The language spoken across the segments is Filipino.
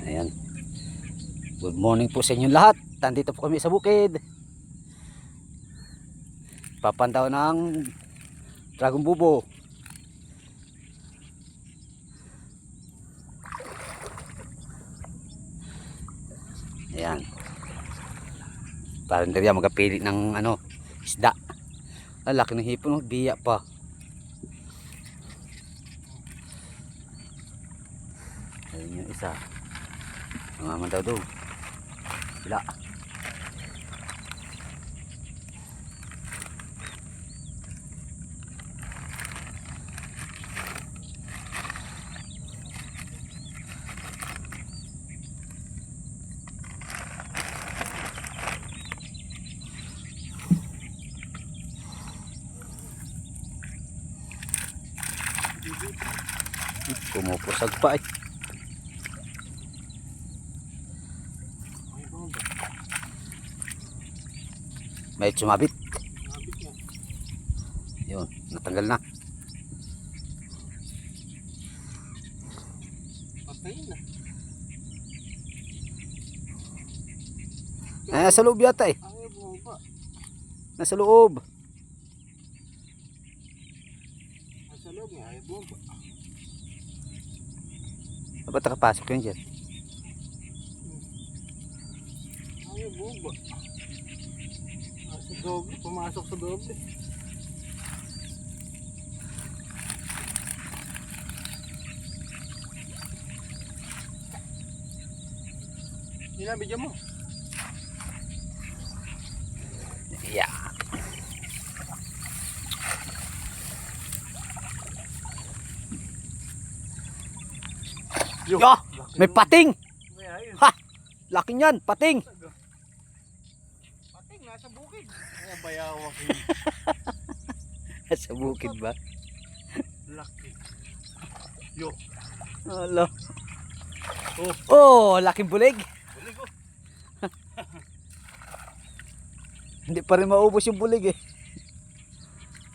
Ayan. Good morning po sa inyong lahat. Nandito po kami sa bukid. Papandaw ng dragon bubo. Ayan. Parang diriya magapili ng isda. Ang laki ng hipon, biya pa. Ayun yung isa. Nangaman daw doon. Bila. Pumupusag pa eh. May sumabit. Yun, natanggal na. Patay na. Nasa loob yata eh. Ayaw bumaba. Nasa loob. Nasa loob niya, ayaw bumaba. Ba't nakapasok yun dyan? Ayaw bumaba. Nasa doble, pumasok sa doble. Nilabigyan mo. Yeah. Yo, Ah, may pating. May ayun. Ha! Laki niyan, pating. Pating, nasa bukid. Ay, bayawa ko. Sa bukid ba? Laki. Yo. Hala. Oh. Oh, laking bulig. Bulig ko. Hindi pa rin maubos yung bulig eh.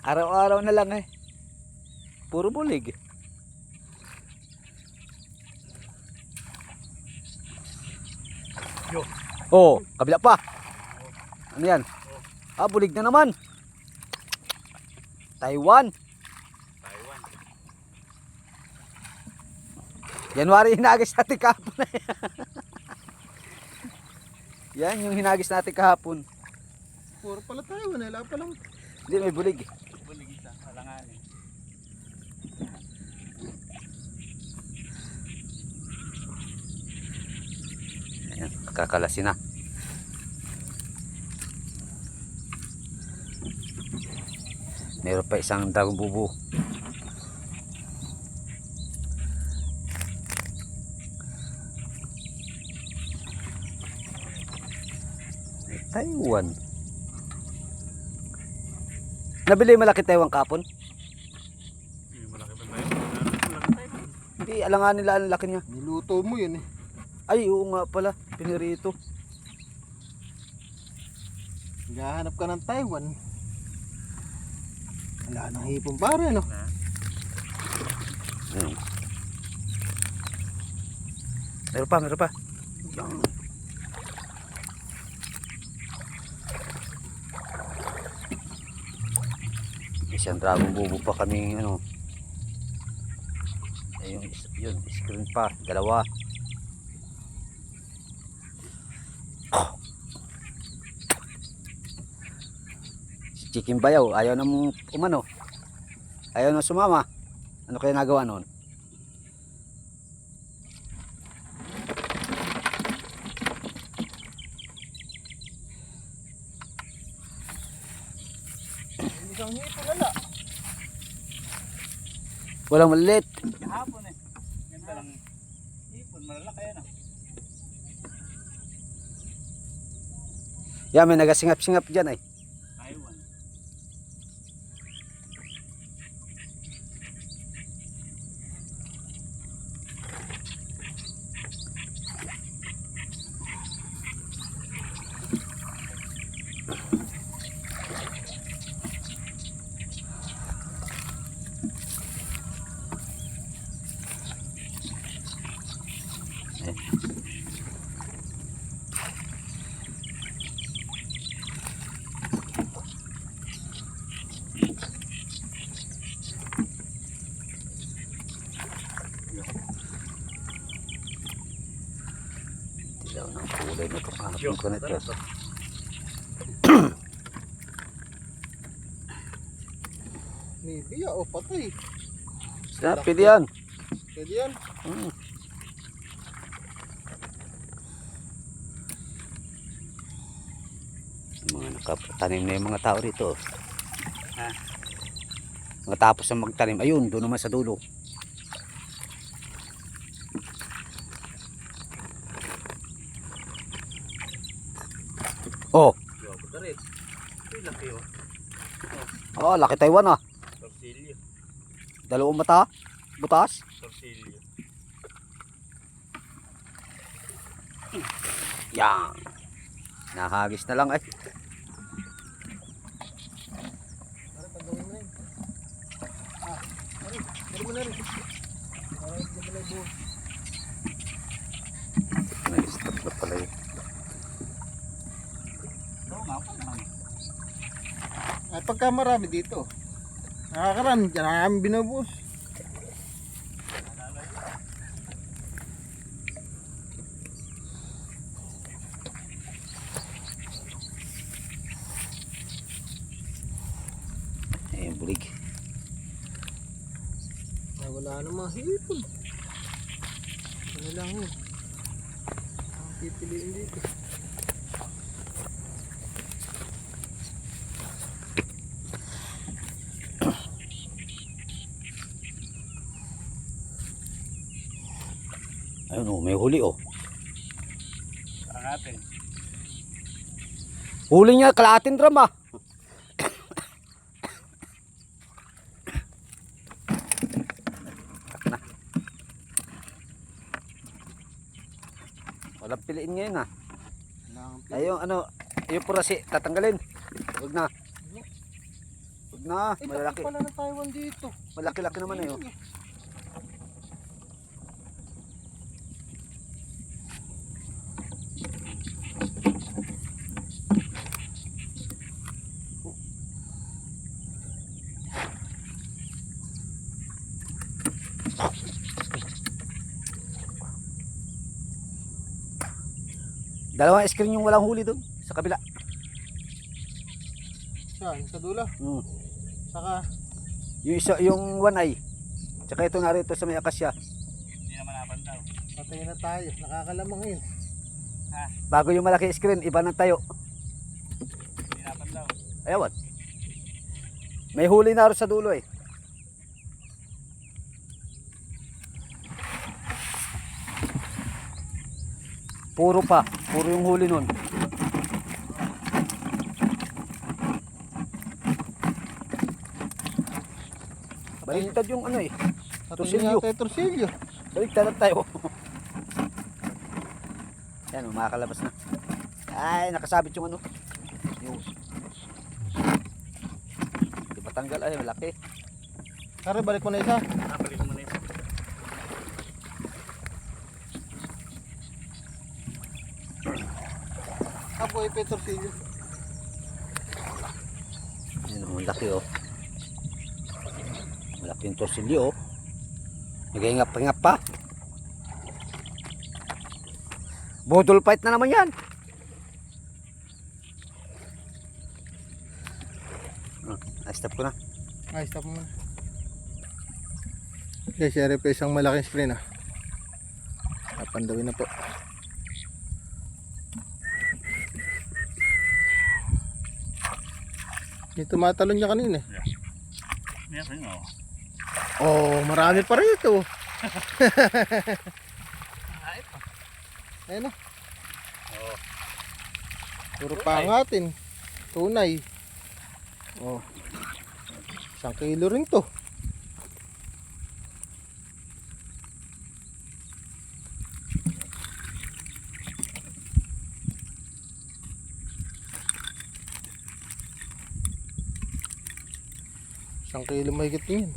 Araw-araw na lang eh. Puro bulig. Yo. Oh, kabila pa. Ano yan? Ah, bulig na naman. Taiwan. Taiwan. January hinagis natin kahapon eh. Yan yung hinagis natin kahapon. Puro pala Taiwan, wala pa lang. Hindi, may bulig. Bulig isa, alanganin. Ayan, kakalasin na. Meron pa isang dragon bubo. Taiwan. Nabili yung malaki Taiwan kapon? Malaki pa tayo. Malaki tayo. Hindi, alangan nila ang laki niya. Niluto mo yun eh. Ay, oo nga pala. Pinirito. Gahanap ka ng Taiwan. Wala nang hipon pare, no? Hmm. Meron pa, meron pa. Yan. Isang dragon bubo pa kaming ayun, yun, screen pa, dalawa. Si Chicken Bayaw ayaw namang ayaw na sumama. Ano kaya nagawa noon? Isang hipon lala. Walang maliit. Kahapon eh. Ganda lang. Hipon, malalaki yan ah. Yan, may nagasingap-singap dyan eh. Taiwan. Eh. Ganda ng kulay nito. Hanap Yo, ko nito. ano to? Nibia o patay. Pwede yan. Pwede yan. Hmm. Mga nakatanim na yung mga tao rito. Ha? Mga tapos na magtanim. Ayun, doon naman sa dulo. Oh, Yo, buta rin. Uy, laki oh. oh, laki Taiwan ah. Torsilyo. Dalawang mata. Butas. Torsilyo. Yan. Nakahagis na lang eh. Para pagawin mo rin. Pwede mo na rin. Para hindi mo na buo. Nag-stop na pala yun. Oo nga po naman. Ay pagka marami dito. Nakakarami dyan. Nakakami binubuhos. Ayun, bulig. Ay wala na mga hipon. Ano lang yun. Ang pipiliin dito. Ayun oh, may huli oh. Saan natin? Huli niya, kalahating drum ah. Walang piliin ngayon ah. Ayun ano, yung purasi, tatanggalin. Huwag na. Huwag na, malalaki. Pala ng Taiwan dito. Malaki-laki naman eh oh. Dalawang screen yung walang huli doon sa kabila. Saan? Sa dulo? Hmm. Saka Yung isa, yung one eye. Tsaka ito narito sa may akasya. Hindi naman napantaw. patay na tayo. Nakakalamang yun. Bago yung malaki screen, iba ng tayo. Hindi napantaw. Ayawan. May huli na rin sa dulo eh. Puro pa. Puro yung huli nun. Baliktad yung ano eh. Patay Torsilyo. na tayo torsilyo. Baliktad na tayo. Yan, makakalabas na. Ay, nakasabit yung ano. Yung... Di pa tanggal ay, malaki. Tara, balik mo na isa. Balik mo na yun. Apo, ipe torsilyo. Yan, ang laki oh. Malaki yung torsilyo oh. Nagingap-ingap pa. Budol fight na naman yan. Stop ko na. Ay, stop mo muna. Okay, share pa isang malaking screen ah. Napandawin na po. Dito matalon niya kanina. Meron oh. Oh, marami pa rito. Ay pa. Ayun na. Oo. Puro pangatin. Tunay. Oh. 1 kilo rin to. Isang kilo mahigit yun.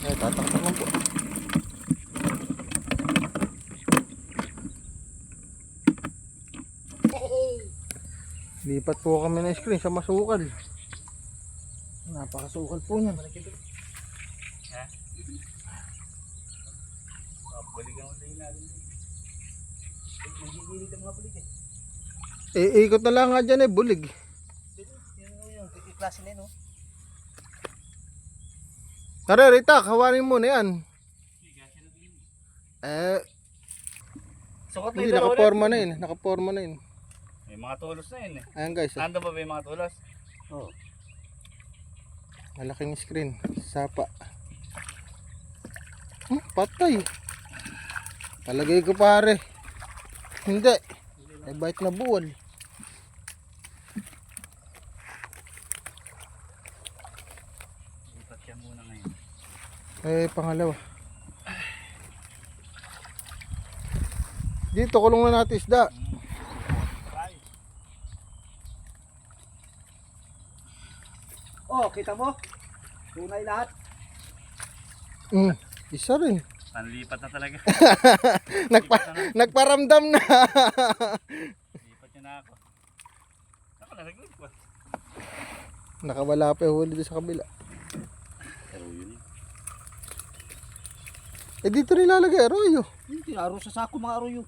Ay, tataktak lang po. Lipat po kami ng screen sa masukal. Napakasukal po niyan. Ha? Balikan ulit natin. Nagigilid ang mga bulig eh. Ikot na lang nga dyan bulig. Yung klase na yun, oh. Tara, Rita, kawarin mo na yan. Sukot na Hindi, ito nakaporma na yun. Nakaporma na yun. May mga tulos na yun eh. Ayan guys, Nandun ba may mga tulos? Oh. malaking screen. Sapa. Patay. Palagay ko pare. Hindi. Ay bite na buwal. Lipat siya muna ngayon. Pangalawa. Dito kulong na natin isda. Oh, kita mo? Tunay lahat. Isa rin. Panlipat na talaga. Nagparamdam na. Lipat niya na ako. Ako nalipat. Nakawala pa yung huli doon sa kabila. Pero yun eh. Dito nilalagay arroyo. Yung tinaro sa sako mga aroyo.